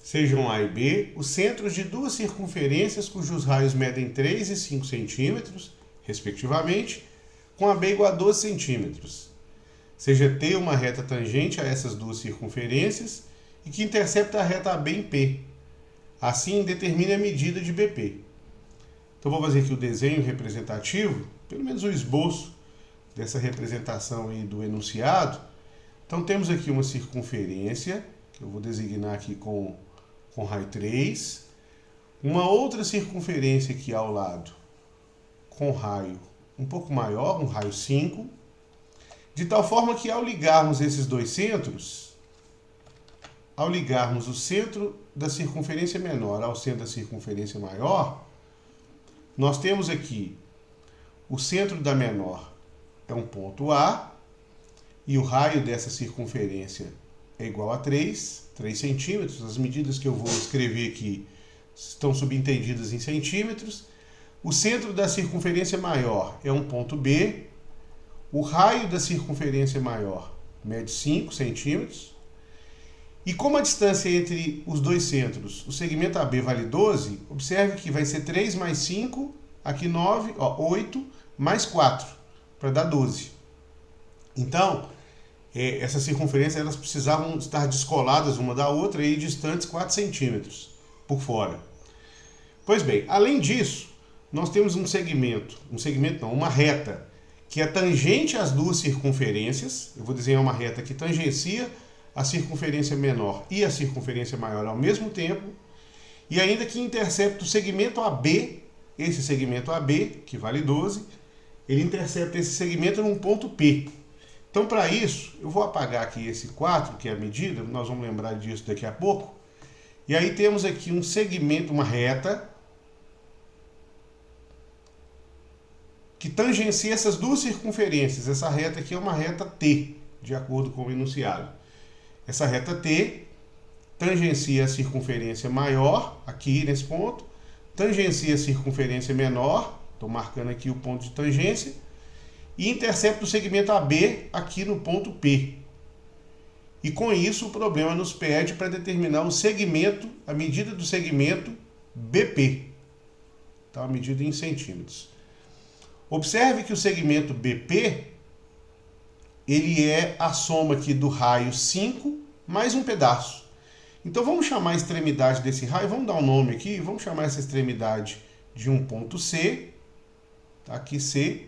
Sejam A e B os centros de duas circunferências cujos raios medem 3 e 5 centímetros, respectivamente, com AB igual a 12 centímetros. Seja T uma reta tangente a essas duas circunferências e que intercepta a reta AB em P. Assim, determine a medida de BP. Então, vou fazer aqui o desenho representativo, pelo menos o esboço dessa representação aí do enunciado. Então, temos aqui uma circunferência, que eu vou designar aqui com raio 3. Uma outra circunferência aqui ao lado, com raio um pouco maior, um raio 5. De tal forma que, ao ligarmos esses dois centros, ao ligarmos o centro da circunferência menor ao centro da circunferência maior, nós temos aqui o centro da menor é um ponto A, e o raio dessa circunferência é igual a 3 centímetros. As medidas que eu vou escrever aqui estão subentendidas em centímetros. O centro da circunferência maior é um ponto B. O raio da circunferência maior mede 5 centímetros. E como a distância entre os dois centros, o segmento AB vale 12, observe que vai ser 3 mais 5, aqui 9, 8, mais 4, para dar 12. Então, essas circunferências elas precisavam estar descoladas uma da outra e distantes 4 centímetros por fora. Pois bem, além disso, nós temos uma reta que é tangente às duas circunferências. Eu vou desenhar uma reta que tangencia a circunferência menor e a circunferência maior ao mesmo tempo, e ainda que intercepta o segmento AB, esse segmento AB, que vale 12, ele intercepta esse segmento num ponto P. Então, para isso, eu vou apagar aqui esse 4, que é a medida, nós vamos lembrar disso daqui a pouco, e aí temos aqui um segmento, uma reta, que tangencia essas duas circunferências. Essa reta aqui é uma reta T, de acordo com o enunciado. Essa reta T tangencia a circunferência maior, aqui nesse ponto, tangencia a circunferência menor, estou marcando aqui o ponto de tangência, e intercepta o segmento AB aqui no ponto P. E com isso o problema nos pede para determinar o segmento, a medida do segmento BP. Então, a medida em centímetros. Observe que o segmento BP, ele é a soma aqui do raio 5 mais um pedaço. Então, vamos chamar a extremidade desse raio, vamos dar um nome aqui, vamos chamar essa extremidade de um ponto C, tá aqui C.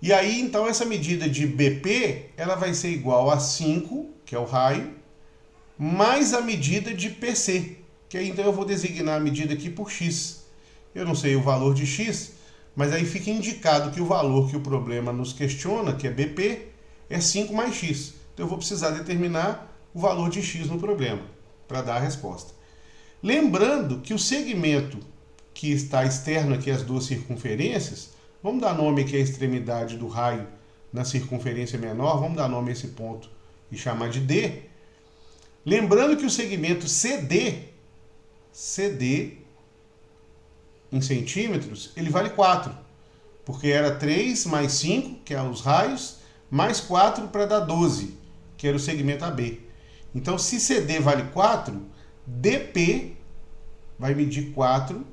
E aí, então, essa medida de BP, ela vai ser igual a 5, que é o raio, mais a medida de PC, que aí, então, eu vou designar a medida aqui por X. Eu não sei o valor de X, mas aí fica indicado que o valor que o problema nos questiona, que é BP, é 5 mais X. Então, eu vou precisar determinar o valor de X no problema, para dar a resposta. Lembrando que o segmento que está externo aqui às duas circunferências, vamos dar nome aqui à extremidade do raio na circunferência menor, vamos dar nome a esse ponto e chamar de D. Lembrando que o segmento CD em centímetros, ele vale 4, porque era 3 mais 5, que é os raios, mais 4 para dar 12, que era o segmento AB. Então, se CD vale 4, DP vai medir 4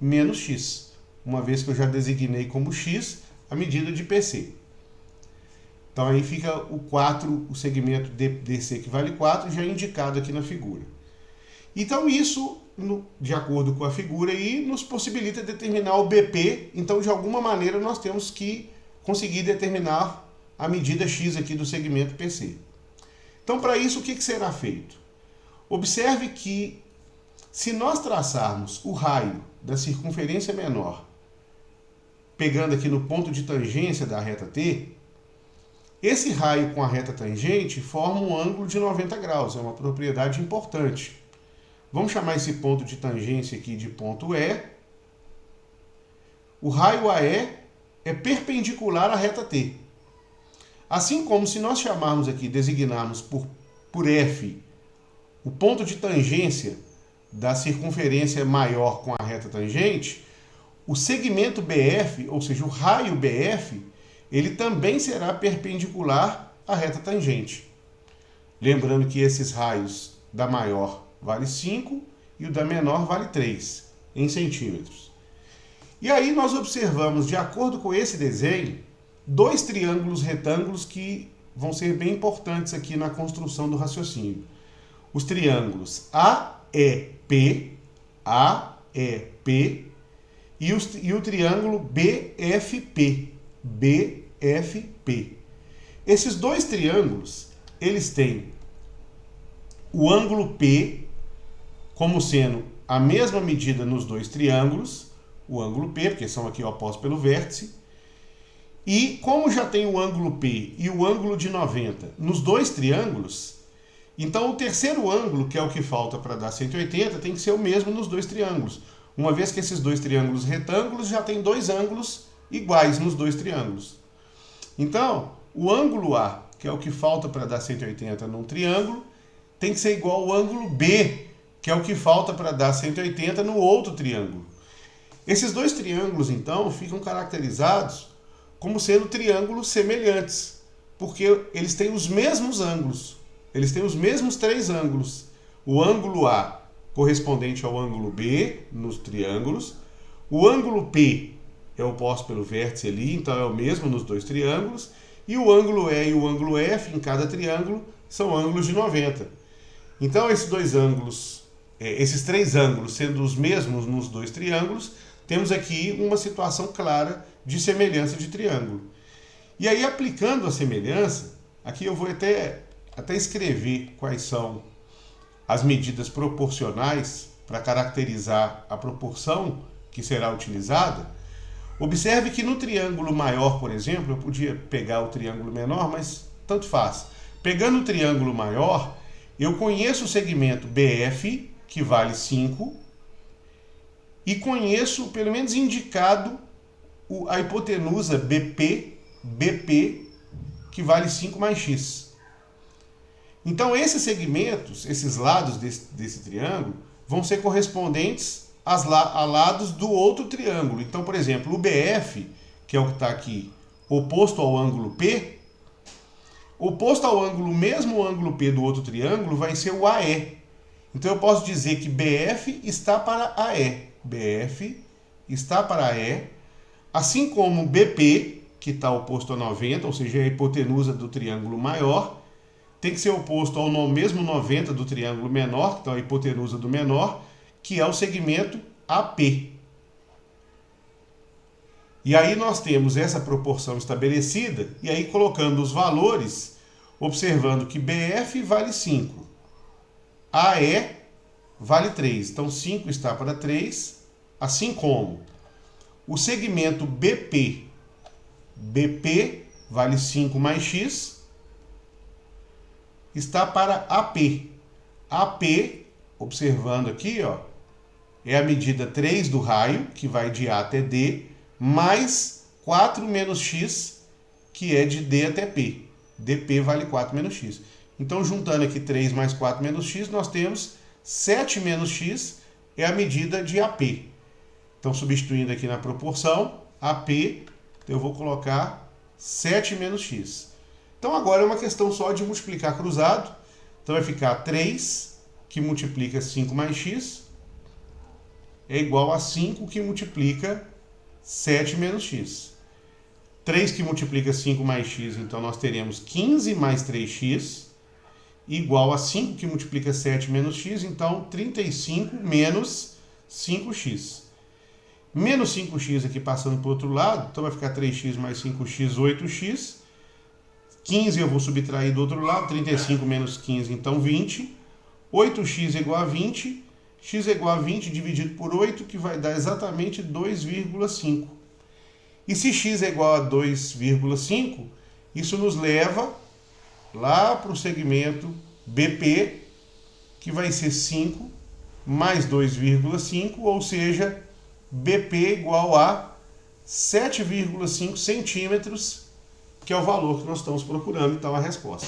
menos X, uma vez que eu já designei como X a medida de PC. Então, aí fica o 4, o segmento DC que vale 4, já indicado aqui na figura. Então, isso, de acordo com a figura aí, nos possibilita determinar o BP. Então, de alguma maneira, nós temos que conseguir determinar a medida X aqui do segmento PC. Então, para isso, o que será feito? Observe que, se nós traçarmos o raio da circunferência menor, pegando aqui no ponto de tangência da reta T, esse raio com a reta tangente forma um ângulo de 90 graus, é uma propriedade importante. Vamos chamar esse ponto de tangência aqui de ponto E. O raio AE é perpendicular à reta T. Assim como se nós chamarmos aqui, designarmos por F, o ponto de tangência da circunferência maior com a reta tangente, o segmento BF, ou seja, o raio BF, ele também será perpendicular à reta tangente. Lembrando que esses raios da maior vale 5 e o da menor vale 3 em centímetros. E aí nós observamos, de acordo com esse desenho, dois triângulos retângulos que vão ser bem importantes aqui na construção do raciocínio. Os triângulos AEP e o triângulo BFP. Esses dois triângulos, eles têm o ângulo P como sendo a mesma medida nos dois triângulos, o ângulo P, porque são aqui opostos pelo vértice, e como já tem o ângulo P e o ângulo de 90 nos dois triângulos, então o terceiro ângulo, que é o que falta para dar 180, tem que ser o mesmo nos dois triângulos, uma vez que esses dois triângulos retângulos já têm dois ângulos iguais nos dois triângulos. Então, o ângulo A, que é o que falta para dar 180 num triângulo, tem que ser igual ao ângulo B, que é o que falta para dar 180 no outro triângulo. Esses dois triângulos, então, ficam caracterizados como sendo triângulos semelhantes, porque eles têm os mesmos ângulos, eles têm os mesmos três ângulos. O ângulo A correspondente ao ângulo B nos triângulos, o ângulo P é oposto pelo vértice ali, então é o mesmo nos dois triângulos, e o ângulo E e o ângulo F em cada triângulo são ângulos de 90. Então esses dois ângulos, esses três ângulos sendo os mesmos nos dois triângulos, temos aqui uma situação clara de semelhança de triângulo. E aí, aplicando a semelhança, aqui eu vou até escrever quais são as medidas proporcionais para caracterizar a proporção que será utilizada. Observe que no triângulo maior, por exemplo, eu podia pegar o triângulo menor, mas tanto faz. Pegando o triângulo maior, eu conheço o segmento BF, que vale 5, e conheço, pelo menos indicado, a hipotenusa BP, que vale 5 mais x. Então, esses segmentos, esses lados desse triângulo, vão ser correspondentes a lados do outro triângulo. Então, por exemplo, o BF, que é o que está aqui, oposto ao ângulo P, oposto ao ângulo, mesmo ângulo P do outro triângulo, vai ser o AE. Então, eu posso dizer que BF está para AE. BF está para AE, assim como BP, que está oposto a 90, ou seja, a hipotenusa do triângulo maior, tem que ser oposto ao mesmo 90 do triângulo menor, então a hipotenusa do menor, que é o segmento AP. E aí nós temos essa proporção estabelecida, e aí colocando os valores, observando que BF vale 5, AE vale 3, então 5 está para 3, assim como o segmento BP vale 5 mais x, está para AP. AP, observando aqui, ó, é a medida 3 do raio, que vai de A até D, mais 4 menos x, que é de D até P. DP vale 4 menos x. Então, juntando aqui 3 mais 4 menos x, nós temos 7 menos x, é a medida de AP. Então, substituindo aqui na proporção, AP, eu vou colocar 7 menos x. Então, agora é uma questão só de multiplicar cruzado. Então, vai ficar 3, que multiplica 5 mais x, é igual a 5, que multiplica 7 menos x. 3 que multiplica 5 mais x, então nós teremos 15 mais 3x, igual a 5 que multiplica 7 menos x, então 35 menos 5x. Menos 5x aqui passando para o outro lado, então vai ficar 3x mais 5x, 8x. 15 eu vou subtrair do outro lado, 35 menos 15, então 20. 8x é igual a 20, x é igual a 20 dividido por 8, que vai dar exatamente 2,5. E se x é igual a 2,5, isso nos leva lá para o segmento BP, que vai ser 5 mais 2,5, ou seja, BP igual a 7,5 centímetros, que é o valor que nós estamos procurando, então a resposta.